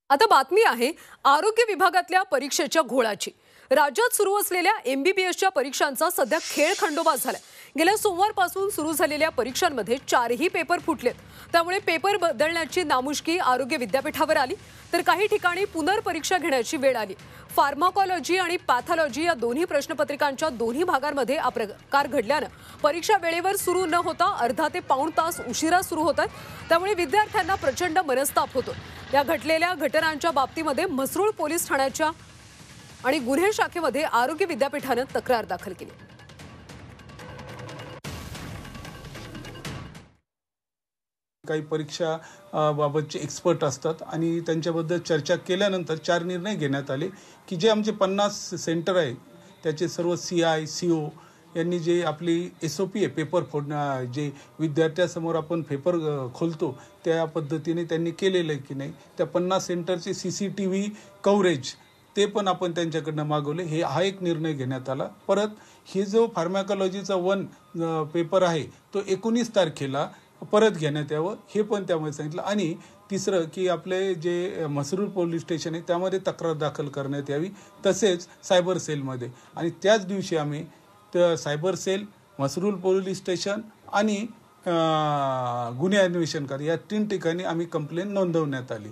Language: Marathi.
आता बातमी आहे आरोग्य विभागातल्या परीक्षेच्या घोळाची। राज्यात सुरू असलेल्या MBBSच्या परीक्षांचा सध्या खेळ खंडोबा झालाय। गेल्या सोमवारपासून सुरू झालेल्या परीक्षांमध्ये 4ही पेपर फुटलेत। त्यामुळे पेपर बदलण्याची नामुष्की आरोग्य विद्यापीठावर आली, तर काही ठिकाणी पुनर्परीक्षा घेण्याची वेळ आली। फार्माकोलॉजी आणि पॅथॉलॉजी या दोन्ही प्रश्नपत्रिकांच्या दोन्ही भागांमध्ये अपप्रकार घडल्याने परीक्षा वेळेवर सुरू न होता अर्धा ते पाऊण तास उशिरा सुरू होतात। त्यामुळे विद्यार्थ्यांना प्रचंड मनस्ताप होतो। या घडलेल्या घटनांच्या बाबतीमध्ये म्हसरूळ पोलीस ठाण्याच्या आणि गुन्हे शाखेमध्ये आरोग्य विद्यापीठाने तक्रार दाखल केली। काही परीक्षा बाबतचे एक्सपर्ट असतात आणि त्यांच्याबद्दल चर्चा केल्यानंतर 4 निर्णय घेण्यात आले की जे आमचे 50 सेंटर आहे त्याचे सर्व CI CO यांनी जे आपली SOP आहे पेपर फोडणं, जे विद्यार्थ्यांसमोर आपण पेपर खोलतो त्या पद्धतीने त्यांनी केलेलं आहे की नाही, त्या 50 सेंटरचे CCTV कव्हरेज ते पण आपण त्यांच्याकडनं मागवले। हा एक निर्णय घेण्यात आला। परत हे जो फार्माकोलॉजीचा 1 पेपर आहे तो 19 तारखेला परत घेण्यात यावं हे पण त्यामध्ये सांगितलं। आणि तिसरं की आपले जे म्हसरूळ पोलीस स्टेशन आहे त्यामध्ये तक्रार दाखल करण्यात यावी, तसेच सायबर सेलमध्ये। आणि त्याच दिवशी आम्ही त्या cyber sale, Mhasrul police station आणि गुन्हे अन्वेषण कार्य या 3 ठिकाणी आम्ही कंप्लेंट नोंदवण्यात आली।